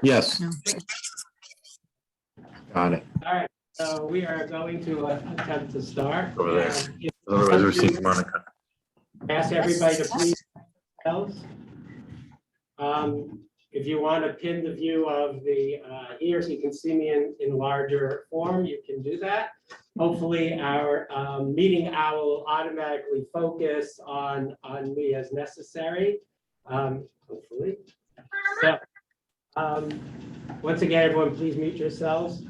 Yes, No. got it. All right, so we are going to attempt to start. Over there. If Otherwise, we're seeing Monica. Ask everybody to please themselves. If you want to pin the view of the here so you can see me in larger form, you can do that. Hopefully our meeting owl will automatically focus on me as necessary. Hopefully. So once again, everyone, please mute yourselves.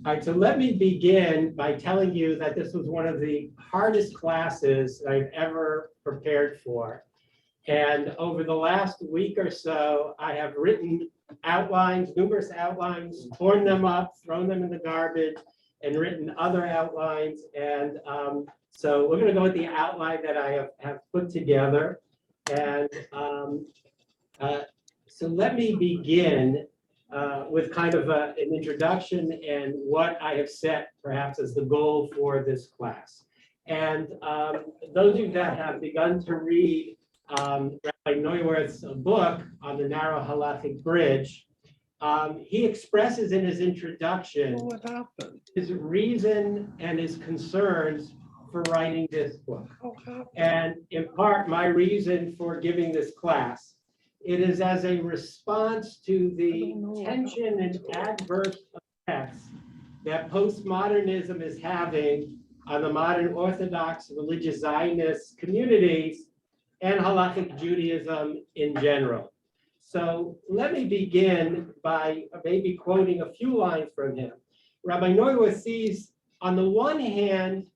All right, so let me begin by telling you that this was one of the hardest classes I've ever prepared for. And over the last week or so, I have written outlines, numerous outlines, torn them up, thrown them in the garbage, and written other outlines. And so we're going to go with the outline that I have put together. And so let me begin with kind of an introduction and what I have set perhaps as the goal for this class. And those of you that have begun to read Rabbi Neuwirth's book on the narrow halachic bridge, he expresses in his introduction his reason and his concerns for writing this book. And in part, my reason for giving this class, it is as a response to the tension and adverse effects that postmodernism is having on the modern Orthodox religious Zionist communities and halachic Judaism in general. So let me begin by maybe quoting a few lines from him. Rabbi Neuwirth sees, on the one hand,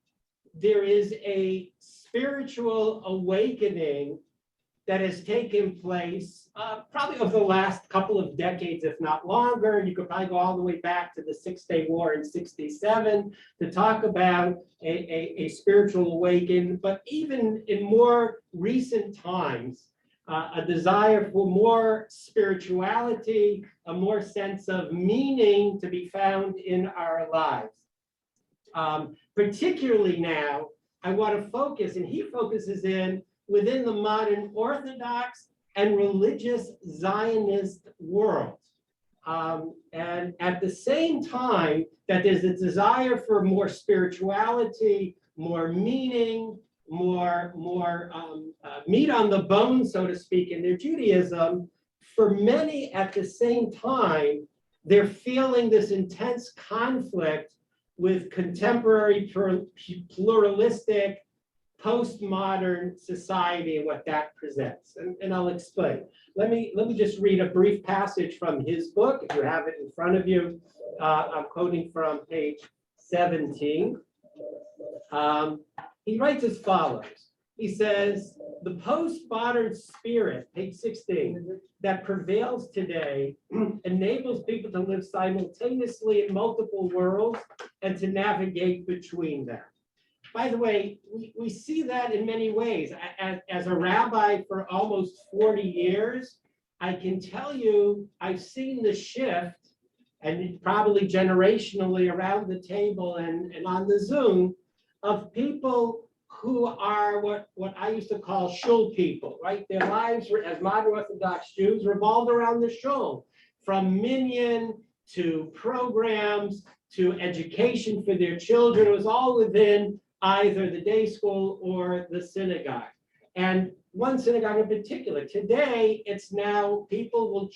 there is a spiritual awakening that has taken place probably over the last couple of decades, if not longer. And you could probably go all the way back to the Six-Day War in '67 to talk about a spiritual awakening. But even in more recent times, a desire for more spirituality, a more sense of meaning to be found in our lives. Particularly now, I want to focus, and he focuses in within the modern Orthodox and religious Zionist world. And at the same time that there's a desire for more spirituality, more meaning, more meat on the bone, so to speak, in their Judaism, for many at the same time, they're feeling this intense conflict with contemporary pluralistic postmodern society and what that presents. And I'll explain. Let me just read a brief passage from his book, if you have it in front of you. I'm quoting from page 17. He writes as follows. He says, the postmodern spirit, page 16, that prevails today enables people to live simultaneously in multiple worlds and to navigate between them. By the way, we see that in many ways. As a rabbi for almost 40 years, I can tell you I've seen the shift, and probably generationally around the table and on the Zoom, of people who are what I used to call shul people, right? Their lives as modern Orthodox Jews revolved around the shul, from minyan to programs to education for their children. It was all within either the day school or the synagogue. And one synagogue in particular, today it's now people will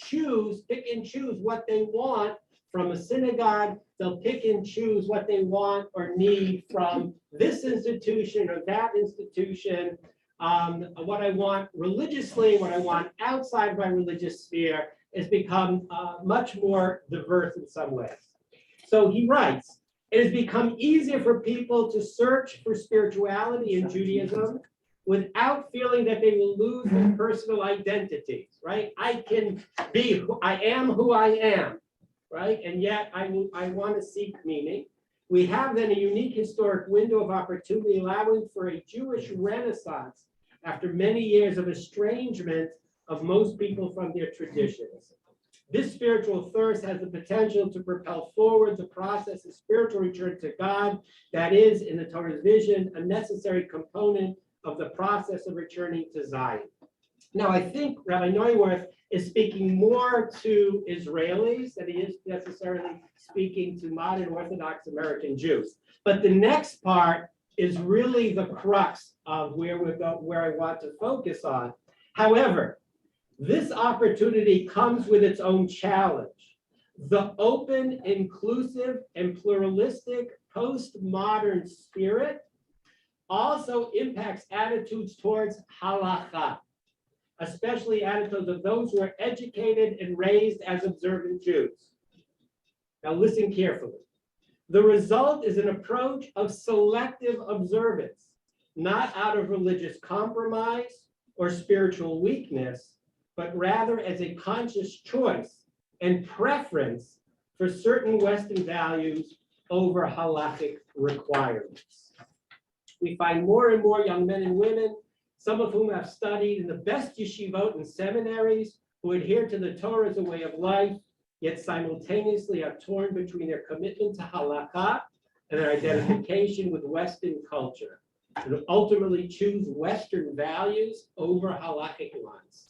pick and choose what they want from a synagogue. They'll pick and choose what they want or need from this institution or that institution. What I want religiously, what I want outside of my religious sphere has become much more diverse in some ways. So he writes, it has become easier for people to search for spirituality in Judaism without feeling that they will lose their personal identities, right? I am who I am, right? And yet I want to seek meaning. We have then a unique historic window of opportunity allowing for a Jewish renaissance after many years of estrangement of most people from their traditions. This spiritual thirst has the potential to propel forward the process of spiritual return to God that is, in the Torah's vision, a necessary component of the process of returning to Zion. Now, I think Rabbi Neuwirth is speaking more to Israelis than he is necessarily speaking to modern Orthodox American Jews. But the next part is really the crux of where I want to focus on. However, this opportunity comes with its own challenge. The open, inclusive, and pluralistic postmodern spirit also impacts attitudes towards halakha, especially attitudes of those who are educated and raised as observant Jews. Now listen carefully. The result is an approach of selective observance, not out of religious compromise or spiritual weakness, but rather as a conscious choice and preference for certain Western values over halakhic requirements. We find more and more young men and women, some of whom have studied in the best yeshivot and seminaries, who adhere to the Torah as a way of life, yet simultaneously are torn between their commitment to halakha and their identification with Western culture, and ultimately choose Western values over halakhic ones.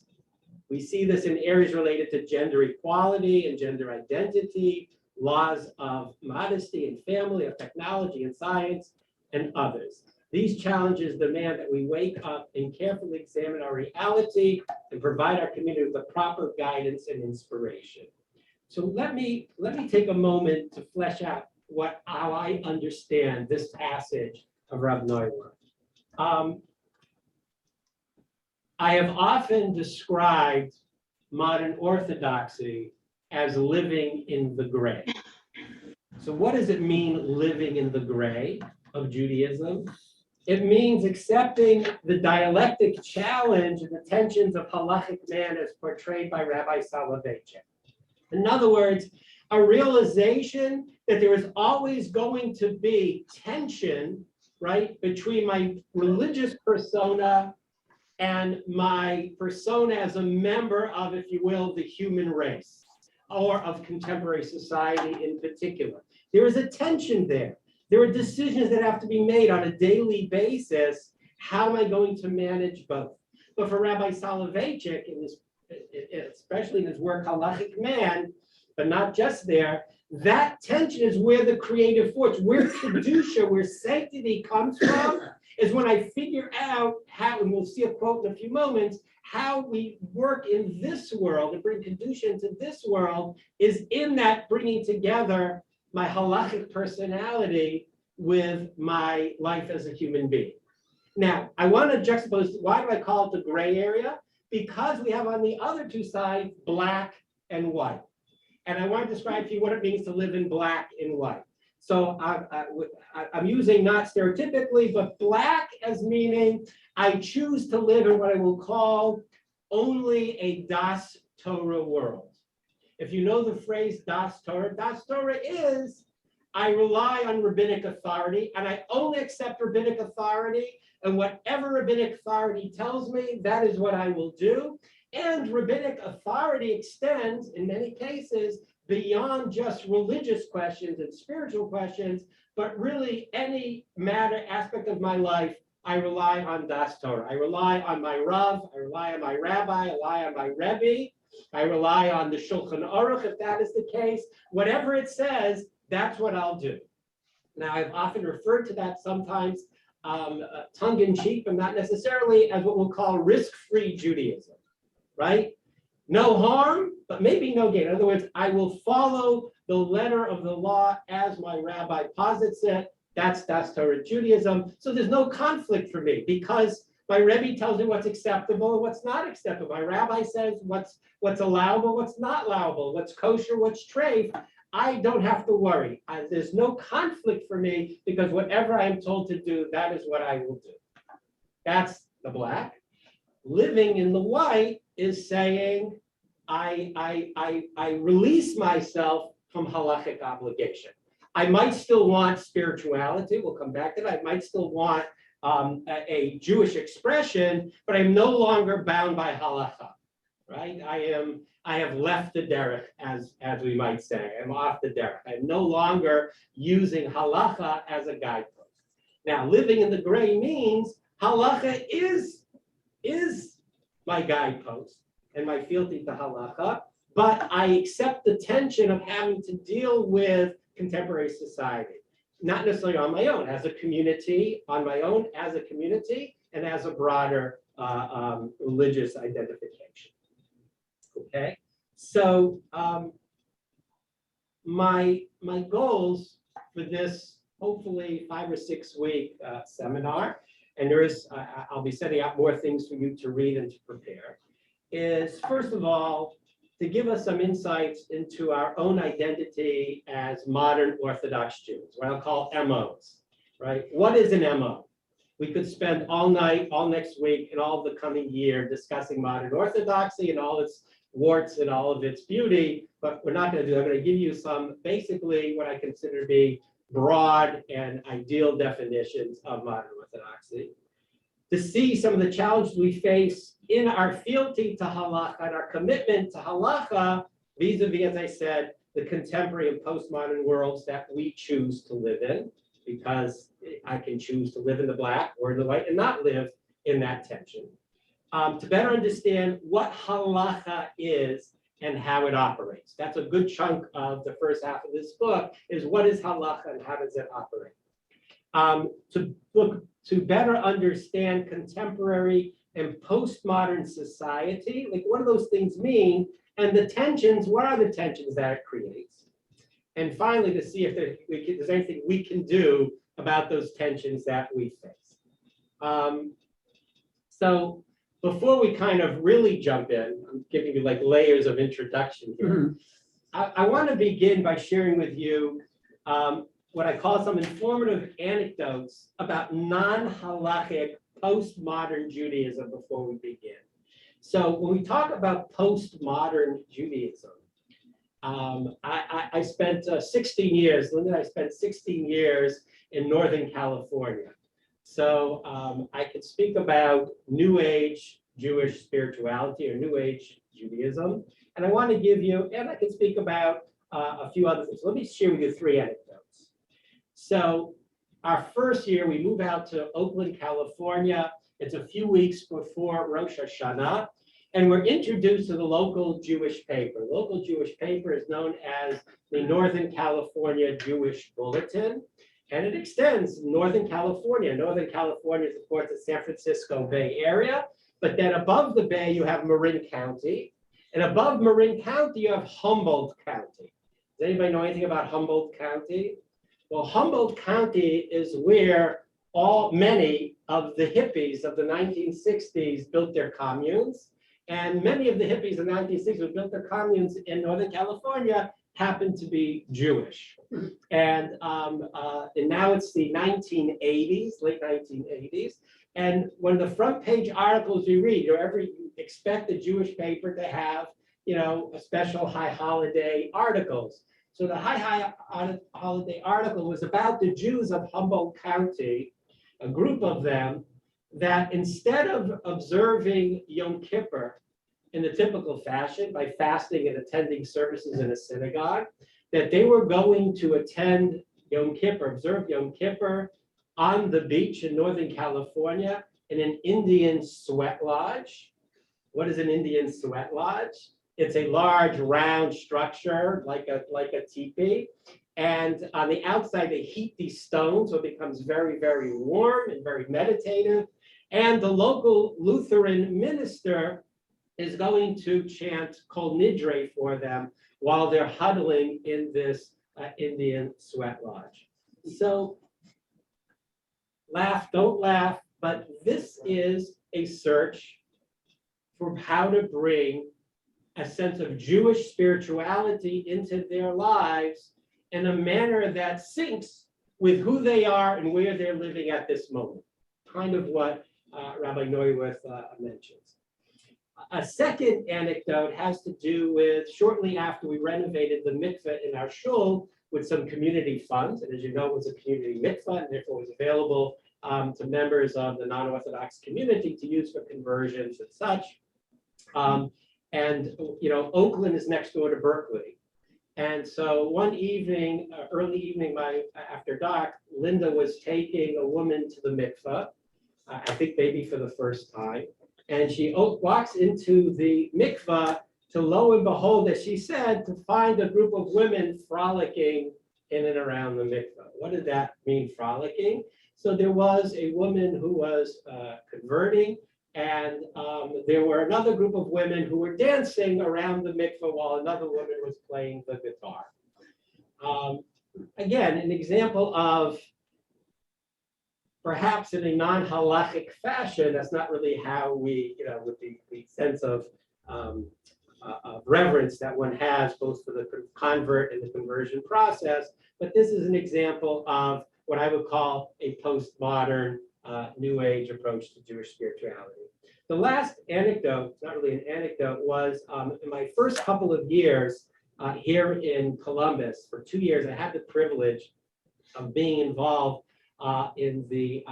We see this in areas related to gender equality and gender identity, laws of modesty and family, of technology and science, and others. These challenges demand that we wake up and carefully examine our reality and provide our community with the proper guidance and inspiration. So let me take a moment to flesh out how I understand this passage of Rabbi Neuwirth. I have often described modern orthodoxy as living in the gray. So what does it mean, living in the gray of Judaism? It means accepting the dialectic challenge and the tensions of halachic man as portrayed by Rabbi Soloveitchik. In other words, a realization that there is always going to be tension, right, between my religious persona and my persona as a member of, if you will, the human race, or of contemporary society in particular. There is a tension there. There are decisions that have to be made on a daily basis. How am I going to manage both? But for Rabbi Soloveitchik, especially in his work Halachic Man, but not just there, that tension is where the creative force, where Kedusha, where sanctity comes from, is when I figure out how, and we'll see a quote in a few moments, how we work in this world and bring Kedusha into this world is in that bringing together my halachic personality with my life as a human being. Now, I want to juxtapose, why do I call it the gray area? Because we have on the other two sides, black and white. And I want to describe to you what it means to live in black and white. So I'm using not stereotypically, but black as meaning I choose to live in what I will call only a Das Torah world. If you know the phrase Das Torah is I rely on rabbinic authority and I only accept rabbinic authority, and whatever rabbinic authority tells me, that is what I will do. And rabbinic authority extends, in many cases, beyond just religious questions and spiritual questions, but really any matter, aspect of my life, I rely on Das Torah. I rely on my Rav, I rely on my Rabbi, I rely on my Rabbi, I rely on the Shulchan Aruch, if that is the case. Whatever it says, that's what I'll do. Now, I've often referred to that sometimes tongue-in-cheek, but not necessarily, as what we'll call risk-free Judaism, right? No harm, but maybe no gain. In other words, I will follow the letter of the law as my rabbi posits it. That's Torah Judaism. So there's no conflict for me because my Rebbe tells me what's acceptable and what's not acceptable. My rabbi says what's allowable, what's not allowable, what's kosher, what's treif. I don't have to worry. There's no conflict for me because whatever I'm told to do, that is what I will do. That's the black. Living in the white is saying I release myself from halachic obligation. I might still want spirituality. We'll come back to that. I might still want a Jewish expression, but I'm no longer bound by halacha, right? I have left the derech, as we might say. I'm off the derech. I'm no longer using halacha as a guidepost. Now, living in the gray means halacha is my guidepost and my fealty to halacha, but I accept the tension of having to deal with contemporary society, not necessarily on my own, as a community, on my own as a community, and as a broader religious identification. Okay, so my goals for this hopefully 5 or 6 week seminar, and I'll be setting out more things for you to read and to prepare, is first of all to give us some insights into our own identity as modern Orthodox Jews, what I'll call MOs, right? What is an MO? We could spend all night, all next week, and all the coming year discussing modern Orthodoxy and all its warts and all of its beauty, but we're not going to do that. I'm going to give you some, basically, what I consider to be broad and ideal definitions of modern Orthodoxy, to see some of the challenges we face in our fealty to halacha and our commitment to halacha vis-a-vis, as I said, the contemporary and postmodern worlds that we choose to live in, because I can choose to live in the black or in the white and not live in that tension. To better understand what halacha is and how it operates. That's a good chunk of the first half of this book, is what is halacha and how does it operate? To better understand contemporary and postmodern society, like what do those things mean? And the tensions, what are the tensions that it creates? And finally, to see if there's anything we can do about those tensions that we face. So before we kind of really jump in, I'm giving you like layers of introduction here. I want to begin by sharing with you what I call some informative anecdotes about non-halachic postmodern Judaism before we begin. So when we talk about postmodern Judaism, I spent 16 years, Linda and I spent 16 years in Northern California. So I could speak about New Age Jewish spirituality or New Age Judaism. And I want to give you, and I can speak about a few other things. Let me share with you 3 anecdotes. So our first year, we move out to Oakland, California. It's a few weeks before Rosh Hashanah. And we're introduced to the local Jewish paper. The local Jewish paper is known as the Northern California Jewish Bulletin. And it extends Northern California. Northern California is, of course, the San Francisco Bay Area. But then above the Bay, you have Marin County. And above Marin County, you have Humboldt County. Does anybody know anything about Humboldt County? Well, Humboldt County is where many of the hippies of the 1960s built their communes. And many of the hippies in the 1960s who built their communes in Northern California happened to be Jewish. And now it's the 1980s, late 1980s. And one of the front page articles you read, you expect the Jewish paper to have, a special high holiday articles. So the high holiday article was about the Jews of Humboldt County, a group of them, that instead of observing Yom Kippur in the typical fashion by fasting and attending services in a synagogue, that they were going to attend Yom Kippur, observe Yom Kippur on the beach in Northern California in an Indian sweat lodge. What is an Indian sweat lodge? It's a large round structure like a teepee. And on the outside, they heat these stones, so it becomes very, very warm and very meditative. And the local Lutheran minister is going to chant Kol Nidre for them while they're huddling in this Indian sweat lodge. So laugh, don't laugh, but this is a search for how to bring a sense of Jewish spirituality into their lives in a manner that syncs with who they are and where they're living at this moment. Kind of what Rabbi Neuwirth mentions. A second anecdote has to do with shortly after we renovated the mikveh in our shul with some community funds. And as you know, it was a community mikveh and therefore was available to members of the non-Orthodox community to use for conversions and such. Oakland is next door to Berkeley. And so one evening, early evening, after dark, Linda was taking a woman to the mikveh, I think maybe for the first time. And she walks into the mikvah to, lo and behold, as she said, to find a group of women frolicking in and around the mikvah. What did that mean, frolicking? So there was a woman who was converting, and there were another group of women who were dancing around the mikvah while another woman was playing the guitar. Again, an example of perhaps in a non-halachic fashion, that's not really how we, with the sense of reverence that one has both for the convert and the conversion process. But this is an example of what I would call a postmodern New Age approach to Jewish spirituality. The last anecdote, not really an anecdote, was in my first couple of years here in Columbus. For 2 years, I had the privilege of being involved in the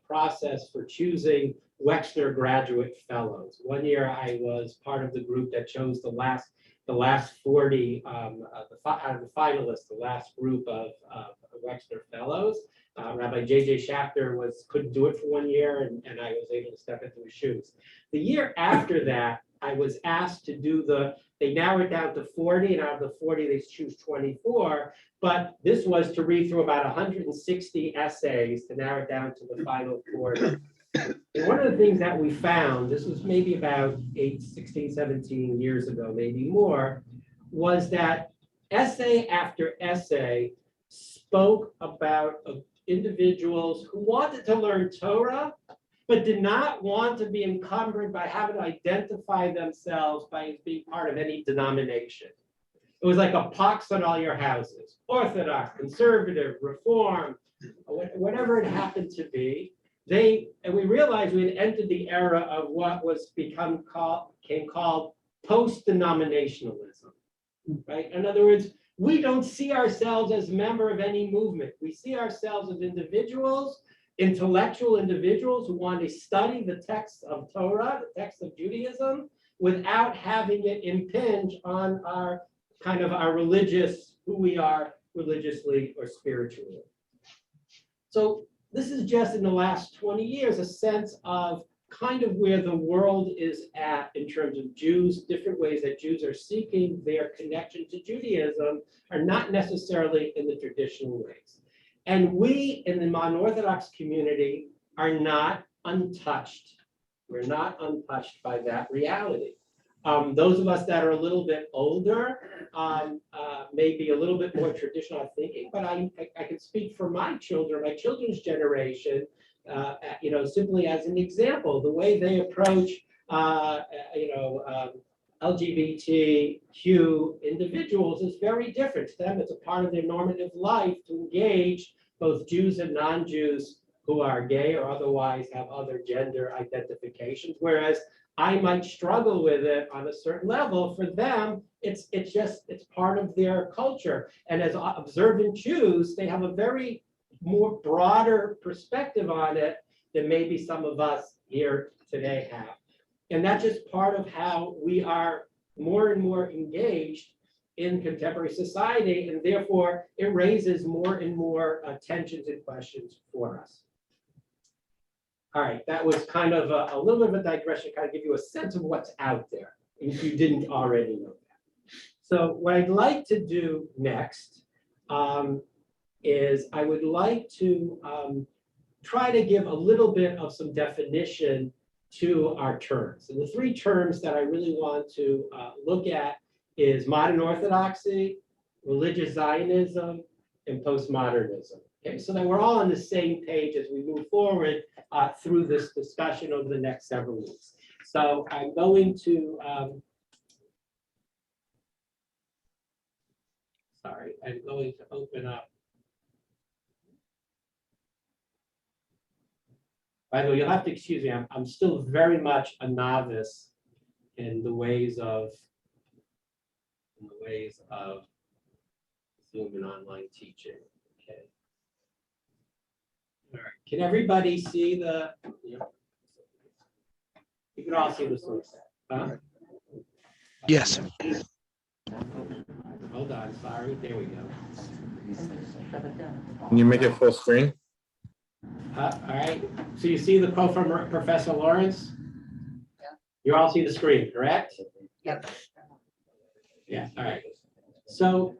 process for choosing Wexner graduate fellows. 1 year, I was part of the group that chose the last 40 out of the finalists, the last group of Wexner fellows. Rabbi J.J. Schachter couldn't do it for 1 year, and I was able to step into his shoes. The year after that, I was asked to do they narrowed it down to 40, and out of the 40, they choose 24. But this was to read through about 160 essays to narrow it down to the final 40. And one of the things that we found, this was maybe about 16, 17 years ago, maybe more, was that essay after essay spoke about individuals who wanted to learn Torah, but did not want to be encumbered by having to identify themselves by being part of any denomination. It was like a pox on all your houses, Orthodox, conservative, Reform, whatever it happened to be. And we realized we had entered the era of what became called post-denominationalism, right? In other words, we don't see ourselves as a member of any movement. We see ourselves as individuals, intellectual individuals who want to study the texts of Torah, the texts of Judaism, without having it impinge on our religious, who we are religiously or spiritually. So this is just in the last 20 years, a sense of kind of where the world is at in terms of Jews, different ways that Jews are seeking their connection to Judaism are not necessarily in the traditional ways. And we in the non-Orthodox community are not untouched. We're not untouched by that reality. Those of us that are a little bit older may be a little bit more traditional thinking, but I can speak for my children, my children's generation, simply as an example, the way they approach, LGBTQ individuals is very different. To them, it's a part of their normative life to engage both Jews and non-Jews who are gay or otherwise have other gender identifications, whereas I might struggle with it on a certain level. For them, it's part of their culture. And as observant Jews, they have a very more broader perspective on it than maybe some of us here today have. And that's just part of how we are more and more engaged in contemporary society, and therefore it raises more and more tensions and questions for us. All right, that was kind of a little bit of a digression, kind of give you a sense of what's out there, if you didn't already know that. So what I'd like to do next is I would like to try to give a little bit of some definition to our terms. And the three terms that I really want to look at is modern orthodoxy, religious Zionism, and postmodernism. Okay, so that we're all on the same page as we move forward through this discussion over the next several weeks. So I'm going to, I'm going to open up. By the way, you'll have to excuse me, I'm still very much a novice in the ways of Zoom and online teaching. Okay. All right. Can everybody see the? Yeah. You can all see the Zoom set. Huh? Yes. Hold on. Sorry. There we go. Can you make it full screen? All right. So you see the quote from Professor Lawrence? You all see the screen, correct? Yep. Yeah, all right. So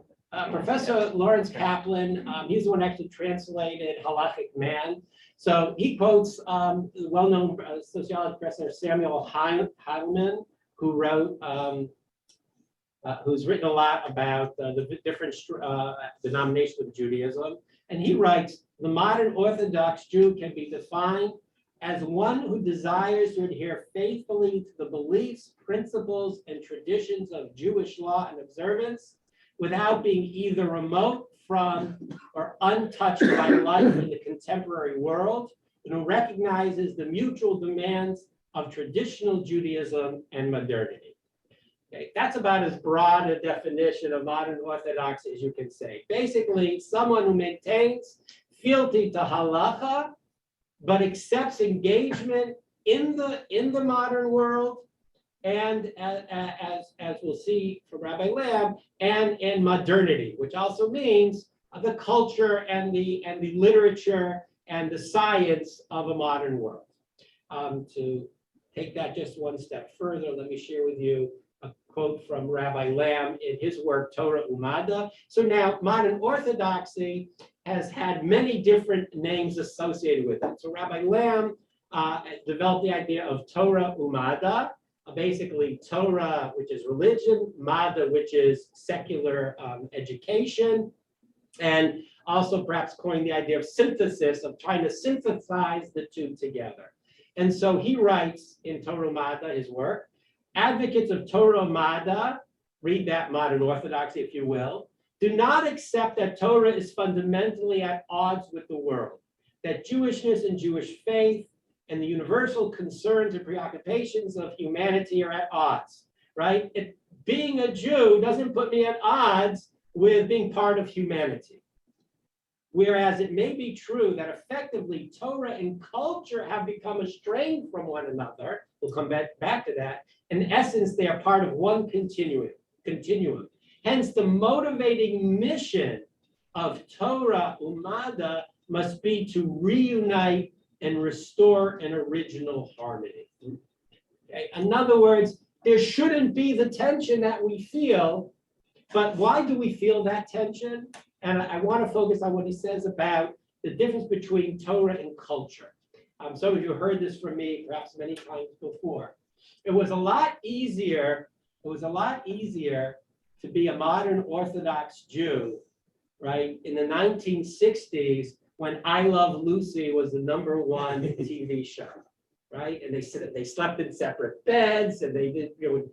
Professor Lawrence Kaplan, he's the one actually translated Halachic Man. So he quotes the well-known sociology professor Samuel Heilman, who wrote, who's written a lot about the different denominations of Judaism. And he writes, the modern Orthodox Jew can be defined as one who desires to adhere faithfully to the beliefs, principles, and traditions of Jewish law and observance without being either remote from or untouched by life in the contemporary world, and who recognizes the mutual demands of traditional Judaism and modernity. Okay, that's about as broad a definition of modern Orthodoxy as you can say. Basically, someone who maintains fealty to halacha, but accepts engagement in the modern world, and as we'll see from Rabbi Lamb, and in modernity, which also means the culture and the literature and the science of a modern world. To take that just one step further, let me share with you a quote from Rabbi Lamb in his work, Torah Umada. So now modern Orthodoxy has had many different names associated with it. So Rabbi Lamb developed the idea of Torah Umada, basically Torah, which is religion, Mada, which is secular education, and also perhaps coined the idea of synthesis, of trying to synthesize the two together. And so he writes in Torah Umada, his work, advocates of Torah Umada, read that modern Orthodoxy if you will, do not accept that Torah is fundamentally at odds with the world, that Jewishness and Jewish faith and the universal concerns and preoccupations of humanity are at odds, right? Being a Jew doesn't put me at odds with being part of humanity. Whereas it may be true that effectively Torah and culture have become estranged from one another. We'll come back to that. In essence, they are part of one continuum. Hence, the motivating mission of Torah Umada must be to reunite and restore an original harmony. Okay? In other words, there shouldn't be the tension that we feel, but why do we feel that tension? And I want to focus on what he says about the difference between Torah and culture. Some of you heard this from me perhaps many times before. It was a lot easier to be a modern Orthodox Jew, right, in the 1960s when I Love Lucy was the #1 TV show, right? And they slept in separate beds, and they did, it was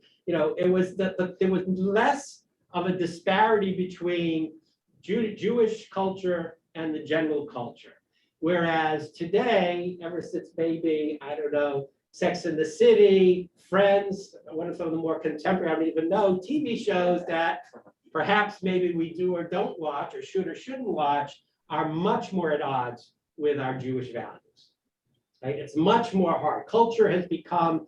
there was less of a disparity between Jewish culture and the general culture. Whereas today, ever since maybe, I don't know, Sex and the City, Friends, one of some of the more contemporary, I don't even know, TV shows that perhaps maybe we do or don't watch, or should or shouldn't watch, are much more at odds with our Jewish values. Right? It's much more hard. Culture has become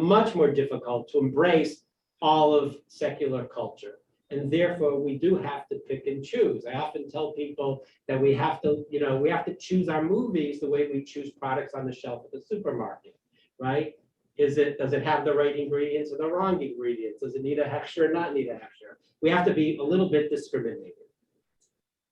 much more difficult to embrace all of secular culture. And therefore, we do have to pick and choose. I often tell people that we have to choose our movies the way we choose products on the shelf at the supermarket, right? Does it have the right ingredients or the wrong ingredients? Does it need a hechsher or not need a hechsher? We have to be a little bit discriminating.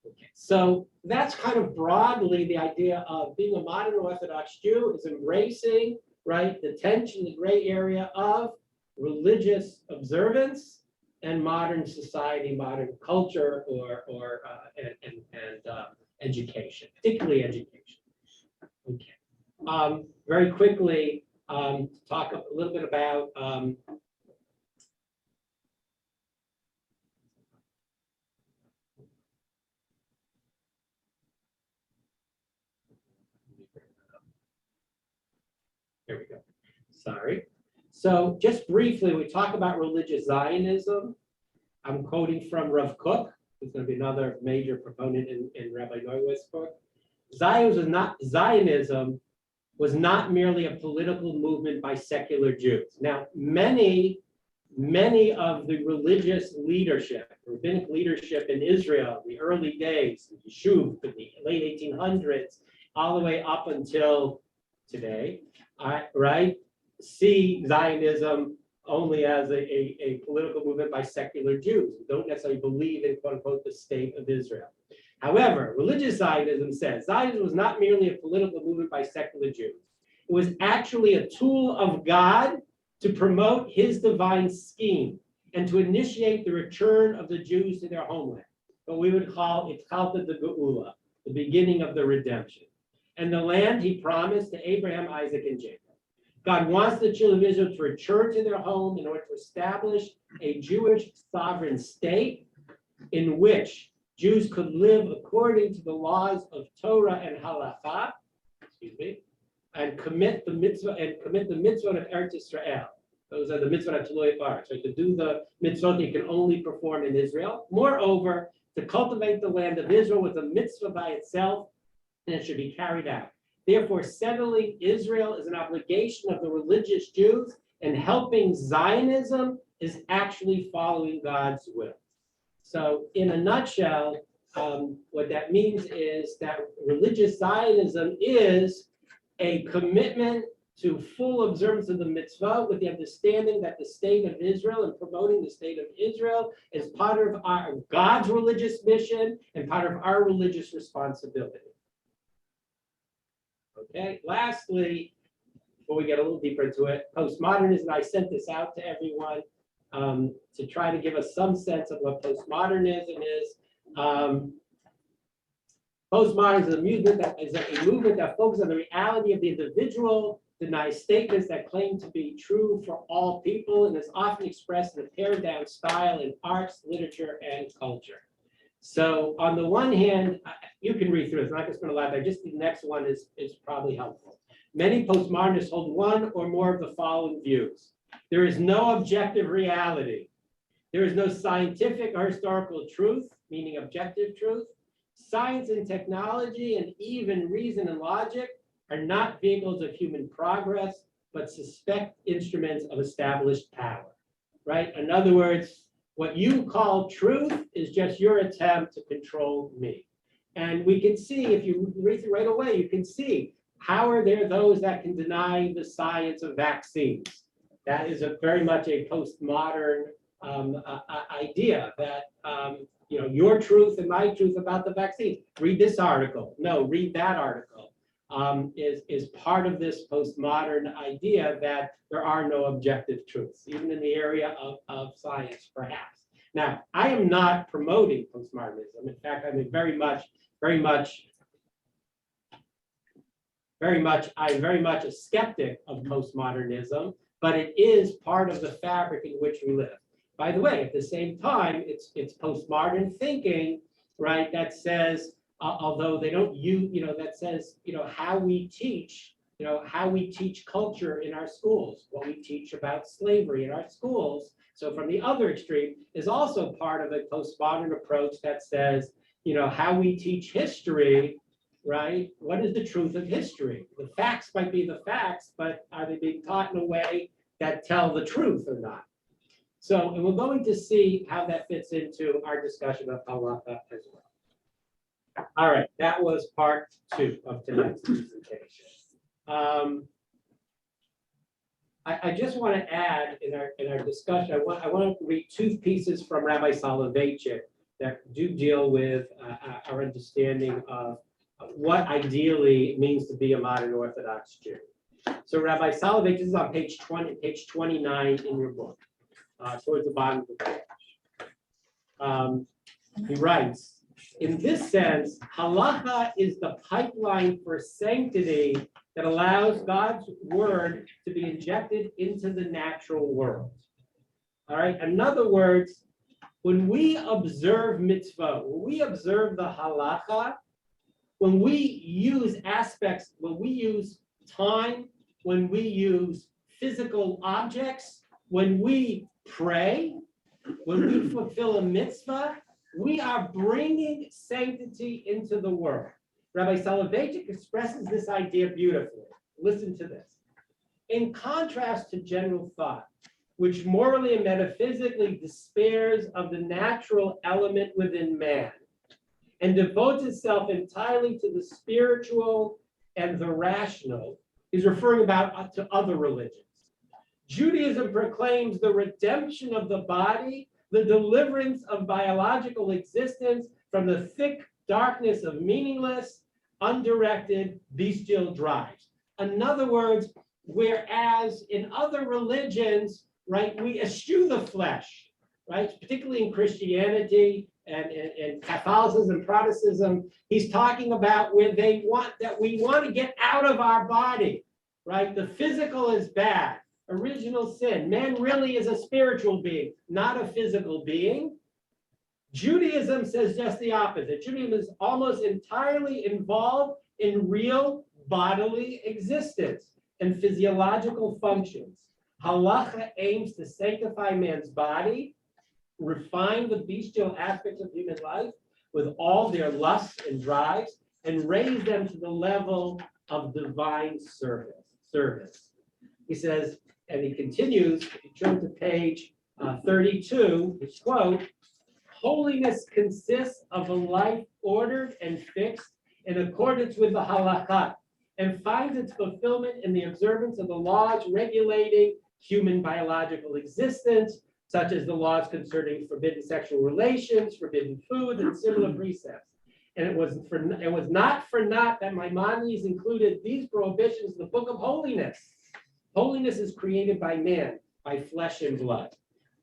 Okay. So that's kind of broadly the idea of being a modern Orthodox Jew is embracing, right, the tension, the gray area of religious observance and modern society, modern culture, and education, particularly education. Okay. Very quickly, talk a little bit about here we go. Sorry. So just briefly, we talk about religious Zionism. I'm quoting from Rav Kook, who's going to be another major proponent in Rabbi Neuwirth's book. Zionism was not merely a political movement by secular Jews. Now, many of the religious leadership, rabbinic leadership in Israel, the early days, the Yishuv, in the late 1800s, all the way up until today, right? see Zionism only as a political movement by secular Jews who don't necessarily believe in, quote unquote, the state of Israel. However, religious Zionism says Zionism was not merely a political movement by secular Jews. It was actually a tool of God to promote his divine scheme and to initiate the return of the Jews to their homeland. What we would call, it's called the Geula, the beginning of the redemption. And the land he promised to Abraham, Isaac, and Jacob. God wants the children of Israel to return to their home in order to establish a Jewish sovereign state in which Jews could live according to the laws of Torah and Halakha, and commit the mitzvah of Eretz Israel. Those are the mitzvah of Toloi Barak. So to do the mitzvah you can only perform in Israel. Moreover, to cultivate the land of Israel was a mitzvah by itself, and it should be carried out. Therefore, settling Israel is an obligation of the religious Jews, and helping Zionism is actually following God's will. So, in a nutshell, what that means is that religious Zionism is a commitment to full observance of the mitzvah with the understanding that the state of Israel and promoting the state of Israel is part of God's religious mission and part of our religious responsibility. Okay, lastly, before we get a little deeper into it, postmodernism, I sent this out to everyone to try to give us some sense of what postmodernism is. Postmodernism is a movement that focuses on the reality of the individual, denies statements that claim to be true for all people, and is often expressed in a pared-down style in arts, literature, and culture. So on the one hand, you can read through this. I'm not going to spend a lot of time. Just the next one is probably helpful. Many postmodernists hold one or more of the following views. There is no objective reality. There is no scientific or historical truth, meaning objective truth. Science and technology and even reason and logic are not vehicles of human progress, but suspect instruments of established power, right? In other words, what you call truth is just your attempt to control me. And we can see, if you read through right away, you can see how are there those that can deny the science of vaccines. That is very much a postmodern idea that your truth and my truth about the vaccine. Read this article. No, read that article. Is part of this postmodern idea that there are no objective truths, even in the area of science, perhaps. Now, I am not promoting postmodernism. In fact, I'm very much a skeptic of postmodernism, but it is part of the fabric in which we live. By the way, at the same time, it's postmodern thinking, right, that says, although they don't use, that says, how we teach culture in our schools, what we teach about slavery in our schools. So from the other extreme is also part of a postmodern approach that says, how we teach history, right? What is the truth of history? The facts might be the facts, but are they being taught in a way that tell the truth or not? So, and we're going to see how that fits into our discussion of halakha as well. All right, that was part 2 of tonight's presentation. I just want to add in our discussion, I want to read 2 pieces from Rabbi Soloveitchik that do deal with our understanding of what ideally it means to be a modern Orthodox Jew. So Rabbi Soloveitchik is on page 29 in your book, towards the bottom of the page. He writes, in this sense, halakha is the pipeline for sanctity that allows God's word to be injected into the natural world. All right, in other words, when we observe mitzvah, when we observe the halakha, when we use aspects, when we use time, when we use physical objects, when we pray, when we fulfill a mitzvah, we are bringing sanctity into the world. Rabbi Soloveitchik expresses this idea beautifully. Listen to this. In contrast to general thought, which morally and metaphysically despairs of the natural element within man and devotes itself entirely to the spiritual and the rational, he's referring to other religions. Judaism proclaims the redemption of the body, the deliverance of biological existence from the thick darkness of meaningless, undirected, bestial drives. In other words, whereas in other religions, right, we eschew the flesh, right, particularly in Christianity and Catholicism, Protestantism, he's talking about where we want to get out of our body, right? The physical is bad, original sin. Man really is a spiritual being, not a physical being. Judaism says just the opposite. Judaism is almost entirely involved in real bodily existence and physiological functions. Halacha aims to sanctify man's body, refine the bestial aspects of human life with all their lusts and drives, and raise them to the level of divine service. He says, and he continues, if you turn to page 32, his quote, holiness consists of a life ordered and fixed in accordance with the halakha, and finds its fulfillment in the observance of the laws regulating human biological existence, such as the laws concerning forbidden sexual relations, forbidden food, and similar precepts. And it was not for naught that Maimonides included these prohibitions in the book of holiness. Holiness is created by man, by flesh and blood.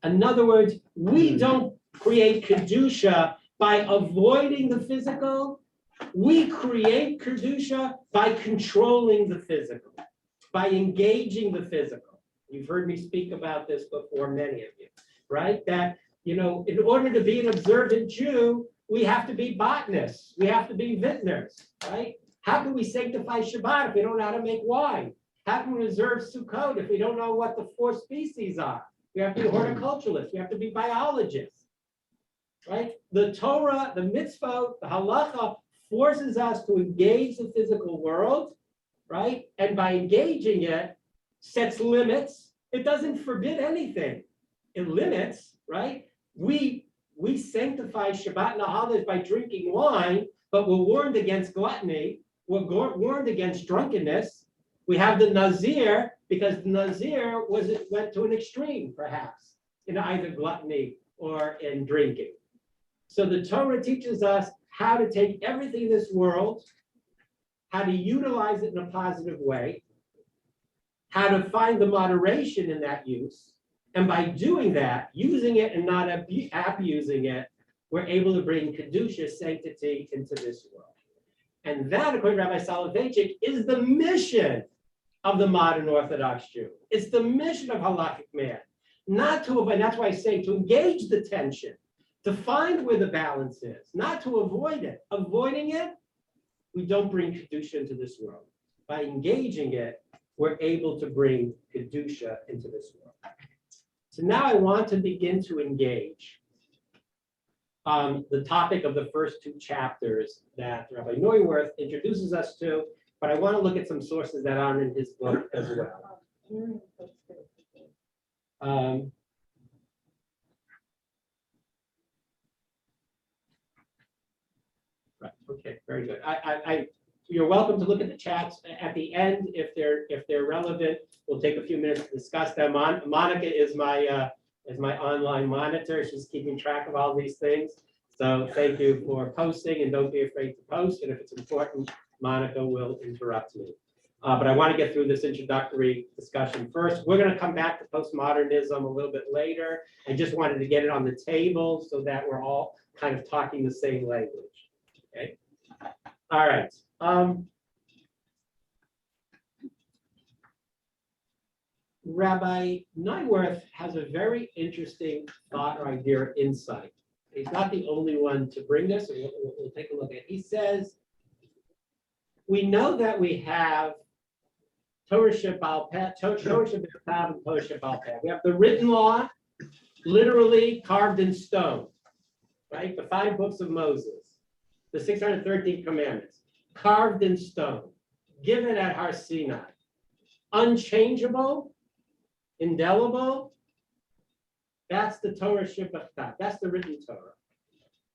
In other words, we don't create Kedusha by avoiding the physical. We create Kedusha by controlling the physical, by engaging the physical. You've heard me speak about this before, many of you, right? That, in order to be an observant Jew, we have to be botanists. We have to be vintners, right? How can we sanctify Shabbat if we don't know how to make wine? How can we observe Sukkot if we don't know what the 4 species are? We have to be horticulturalists. We have to be biologists, right? The Torah, the mitzvot, the halacha forces us to engage the physical world, right? And by engaging it, sets limits. It doesn't forbid anything. It limits, right? We sanctify Shabbat and the holidays by drinking wine, but we're warned against gluttony. We're warned against drunkenness. We have the Nazir, because the Nazir went to an extreme, perhaps, in either gluttony or in drinking. So the Torah teaches us how to take everything in this world, how to utilize it in a positive way, how to find the moderation in that use. And by doing that, using it and not abusing it, we're able to bring Kedusha, sanctity, into this world. And that, according to Rabbi Soloveitchik, is the mission of the modern Orthodox Jew. It's the mission of halakhic man. Not to avoid, that's why I say to engage the tension, to find where the balance is, not to avoid it. Avoiding it, we don't bring Kedusha into this world. By engaging it, we're able to bring Kedusha into this world. So now I want to begin to engage the topic of the first 2 chapters that Rabbi Neuwirth introduces us to, but I want to look at some sources that aren't in his book as well. Right. Okay. Very good. You're welcome to look at the chats at the end if they're relevant. We'll take a few minutes to discuss them. Monica is my online monitor. She's keeping track of all these things. So thank you for posting, and don't be afraid to post. And if it's important, Monica will interrupt me. But I want to get through this introductory discussion first. We're going to come back to postmodernism a little bit later. I just wanted to get it on the table so that we're all kind of talking the same language. Okay. All right. Rabbi Neuwirth has a very interesting thought or idea or insight. He's not the only one to bring this, and we'll take a look at it. He says, we know that we have Torah Shebaal Peh, Torah Shebaal and Torah Shebaal Peh. We have the written law, literally carved in stone, right? The 5 books of Moses, the 613 commandments, carved in stone, given at Har Sinai, unchangeable, indelible. That's the Torah Shebaal. That's the written Torah.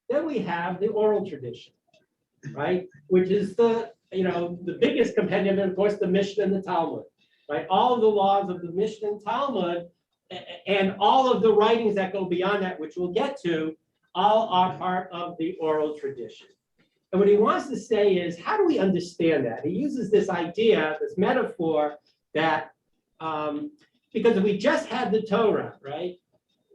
Then we have the oral tradition, right? Which is the biggest compendium, and of course the Mishnah and the Talmud. right? All of the laws of the Mishnah and Talmud and all of the writings that go beyond that, which we'll get to, all are part of the oral tradition. And what he wants to say is, how do we understand that? He uses this idea, this metaphor that, because if we just had the Torah, right,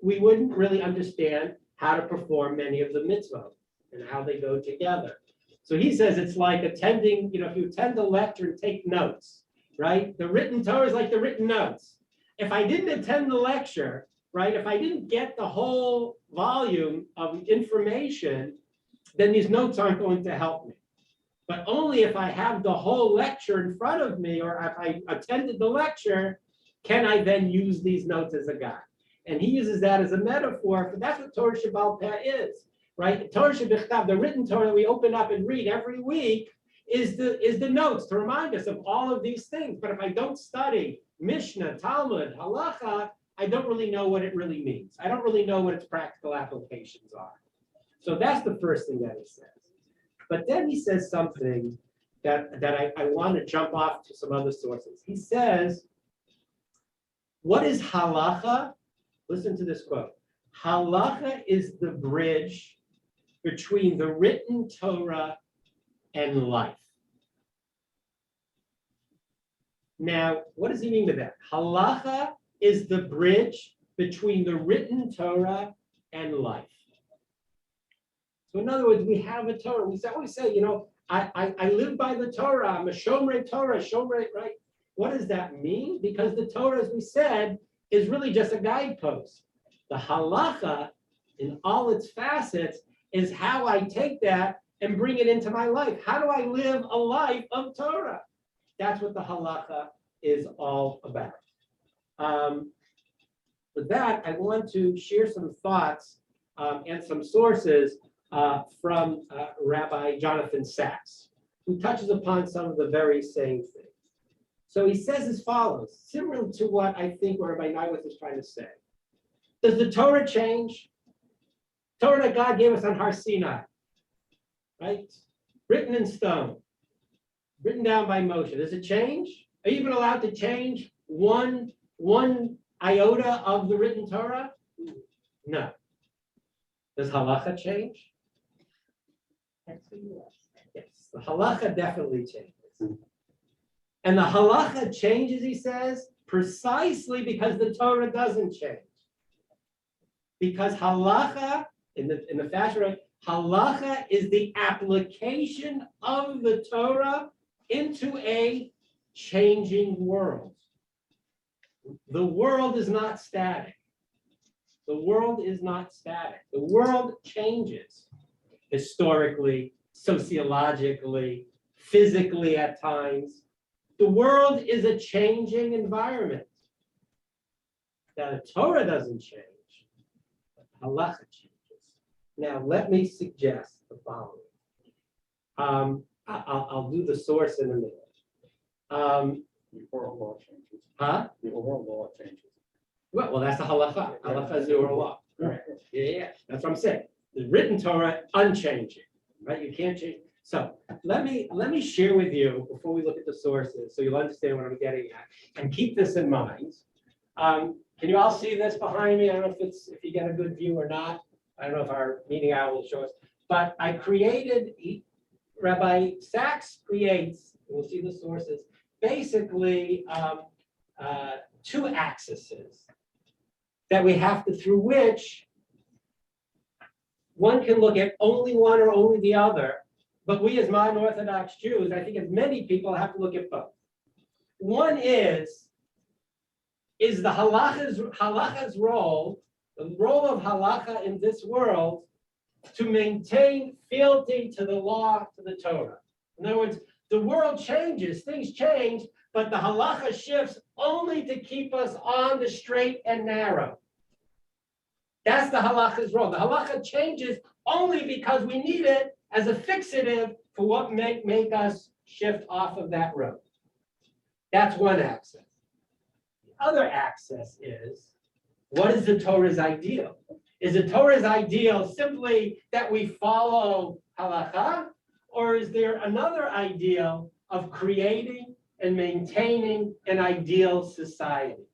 we wouldn't really understand how to perform many of the mitzvot and how they go together. So he says it's like attending, if you attend a lecture and take notes, right? The written Torah is like the written notes. If I didn't attend the lecture, right, if I didn't get the whole volume of information, then these notes aren't going to help me. But only if I have the whole lecture in front of me, or if I attended the lecture, can I then use these notes as a guide. And he uses that as a metaphor, but that's what Torah Shebaal Peh is, right? Torah Shebichtav, the written Torah that we open up and read every week, is the notes to remind us of all of these things. But if I don't study Mishnah, Talmud, Halacha, I don't really know what it really means. I don't really know what its practical applications are. So that's the first thing that he says. But then he says something that I want to jump off to some other sources. He says, what is halacha? Listen to this quote. Halacha is the bridge between the written Torah and life. Now, what does he mean by that? Halacha is the bridge between the written Torah and life. So in other words, we have a Torah. We always say, I live by the Torah. I'm a Shomrei Torah, right? What does that mean? Because the Torah, as we said, is really just a guidepost. The halacha, in all its facets, is how I take that and bring it into my life. How do I live a life of Torah? That's what the halacha is all about. With that, I want to share some thoughts and some sources from Rabbi Jonathan Sacks, who touches upon some of the very same things. So he says as follows, similar to what I think Rabbi Naiwith is trying to say. Does the Torah change? Torah that God gave us on Har Sinai, right? Written in stone, written down by Moshe. Does it change? Are you even allowed to change one iota of the written Torah? No. Does halacha change? Yes, the halacha definitely changes. And the halacha changes, he says, precisely because the Torah doesn't change. Because halacha, in the fashion, right, halacha is the application of the Torah into a changing world. The world is not static. The world is not static. The world changes historically, sociologically, physically at times. The world is a changing environment. Now, the Torah doesn't change, but halacha changes. Now, let me suggest the following. I'll do the source in a minute. The oral law changes. Huh? The oral law changes. Well, that's the halacha. Halacha is the oral law. Correct. Yeah, that's what I'm saying. The written Torah, unchanging, right? You can't change. So let me share with you before we look at the sources, so you'll understand what I'm getting at, and keep this in mind. Can you all see this behind me? I don't know if you get a good view or not. I don't know if our meeting hour will show us, but I created. Rabbi Sacks creates. We'll see the sources. Basically, two axes that we have to, through which one can look at only one or only the other, but we as modern Orthodox Jews, I think as many people, have to look at both. One is the halacha's role, the role of halacha in this world, to maintain fealty to the law, to the Torah. In other words, the world changes, things change, but the halacha shifts only to keep us on the straight and narrow. That's the halacha's role. The halacha changes only because we need it as a fixative for what make us shift off of that road. That's one axis. The other axis is, what is the Torah's ideal? Is the Torah's ideal simply that we follow halacha, or is there another ideal of creating and maintaining an ideal society.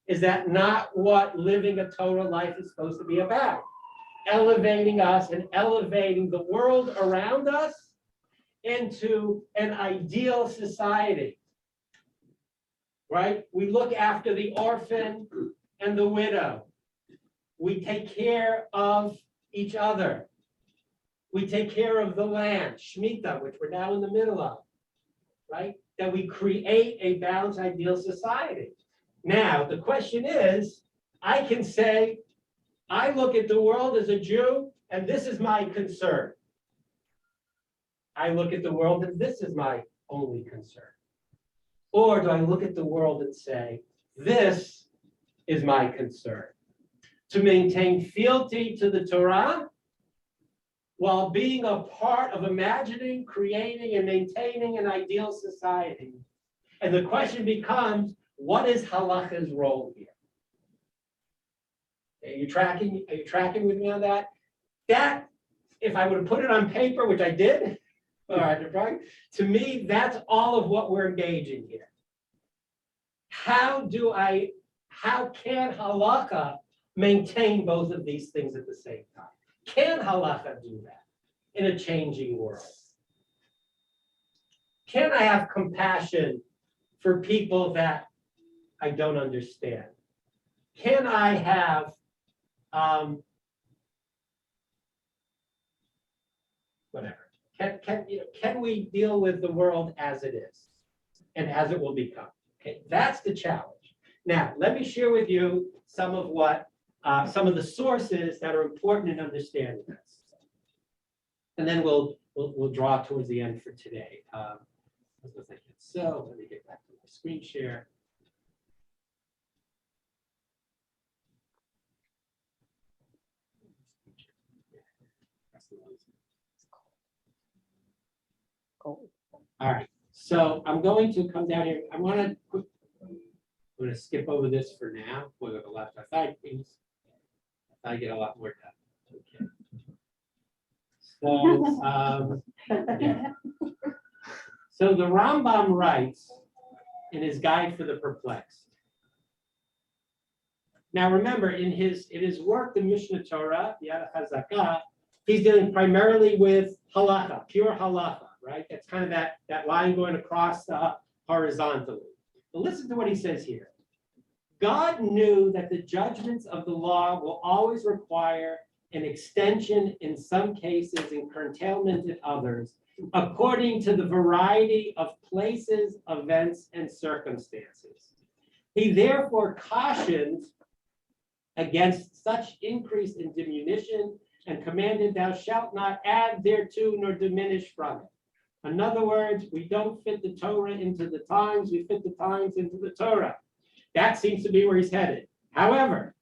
Is that not what living a Torah life is supposed to be about? Elevating us and elevating the world around us into an ideal society, right? We look after the orphan and the widow. We take care of each other. We take care of the land, Shemitah, which we're now in the middle of, right? That we create a balanced, ideal society. Now, the question is, I can say, I look at the world as a Jew, and this is my concern. I look at the world and this is my only concern. Or do I look at the world and say, this is my concern? To maintain fealty to the Torah while being a part of imagining, creating, and maintaining an ideal society. And the question becomes, what is halacha's role here? Are you tracking with me on that? That, if I would have put it on paper, which I did, all right, to me, that's all of what we're engaging here. How can halacha maintain both of these things at the same time? Can halacha do that in a changing world? Can I have compassion for people that I don't understand? Can I have whatever? Can we deal with the world as it is and as it will become? Okay, that's the challenge. Now, let me share with you some of the sources that are important in understanding this, and then we'll draw towards the end for today. So let me get back to my screen share. All right, so I'm going to come down here. I'm going to skip over this for now. We'll go to the left. I get a lot more done. Okay. So, yeah. So the Rambam writes in his Guide for the Perplexed. Now remember, in his work, the Mishnah Torah, the Hazakah, he's dealing primarily with halacha, pure halacha, right? That's kind of that line going across horizontally. But listen to what he says here. God knew that the judgments of the law will always require an extension in some cases and curtailment in others, according to the variety of places, events, and circumstances. He therefore cautioned against such increase in diminution and commanded, thou shalt not add thereto nor diminish from it. In other words, we don't fit the Torah into the times, we fit the times into the Torah. That seems to be where he's headed. However,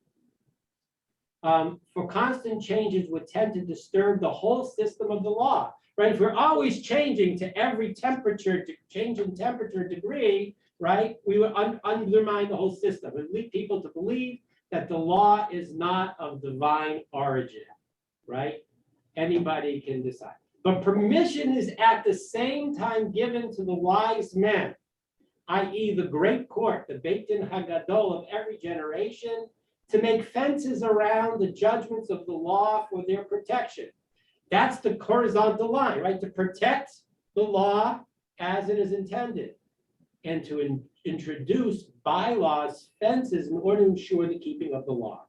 for constant changes would tend to disturb the whole system of the law, right? If we're always changing to every change in temperature degree, right, we would undermine the whole system and lead people to believe that the law is not of divine origin, right? Anybody can decide. But permission is at the same time given to the wise men, i.e. the great court, the Beit Din Hagadol of every generation, to make fences around the judgments of the law for their protection. That's the horizontal line, right? To protect the law as it is intended, and to introduce bylaws, fences, in order to ensure the keeping of the law.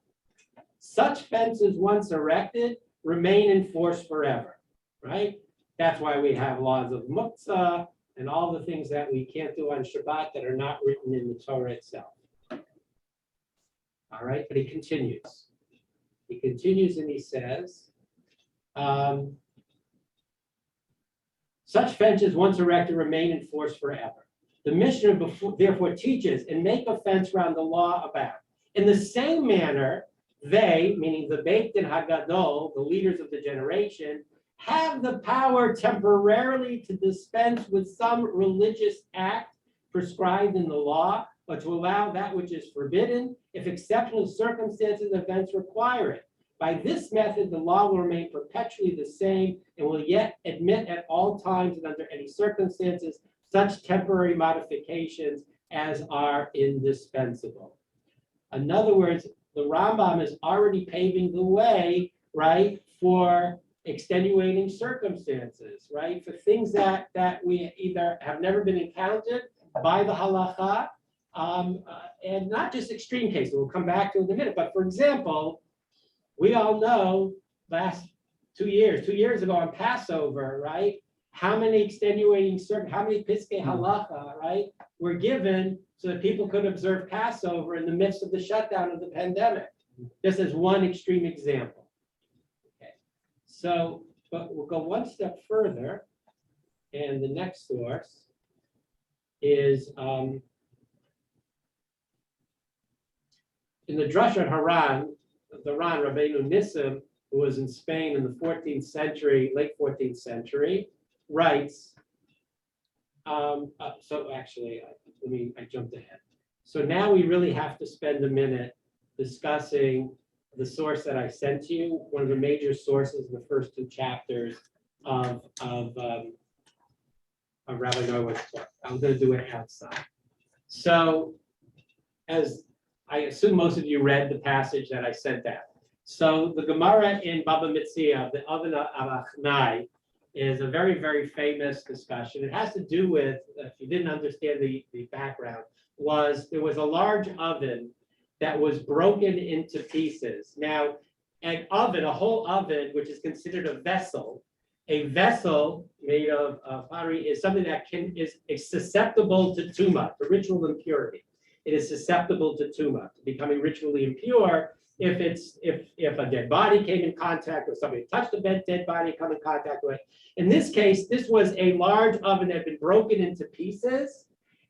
Such fences, once erected, remain in force forever, right? That's why we have laws of muktzah and all the things that we can't do on Shabbat that are not written in the Torah itself. All right, but he continues. He continues and he says, such fences, once erected, remain in force forever. The Mishnah therefore teaches, and make a fence round the law about. In the same manner, they, meaning the Beit Din Hagadol, the leaders of the generation, have the power temporarily to dispense with some religious act prescribed in the law, but to allow that which is forbidden if exceptional circumstances and events require it. By this method, the law will remain perpetually the same and will yet admit at all times and under any circumstances such temporary modifications as are indispensable. In other words, the Rambam is already paving the way, right, for extenuating circumstances, right, for things that we either have never been encountered by the halacha, and not just extreme cases. We'll come back to it in a minute. But for example, we all know last 2 years ago on Passover, right, how many extenuating how many piskei halacha, right, were given so that people could observe Passover in the midst of the shutdown of the pandemic. Just as one extreme example. Okay, so, but we'll go one step further, and the next source is in the Drasha Haran, the Ran Rabbeinu Nissim, who was in Spain in the 14th century, late 14th century, writes, so actually, I jumped ahead. So now we really have to spend a minute discussing the source that I sent to you, one of the major sources in the first 2 chapters of Rabbi Norwood's book. I'm going to do it outside. So, as I assume most of you read the passage that I sent out. So the Gemara in Baba Metzia, the Oven Avachnai, is a very, very famous discussion. It has to do with, if you didn't understand the background, there was a large oven that was broken into pieces. Now, an oven, a whole oven, which is considered a vessel made of pottery, is something that is susceptible to tumah, to ritual impurity. It is susceptible to tumah, to becoming ritually impure if a dead body came in contact, or somebody touched a dead body, come in contact with it. In this case, this was a large oven that had been broken into pieces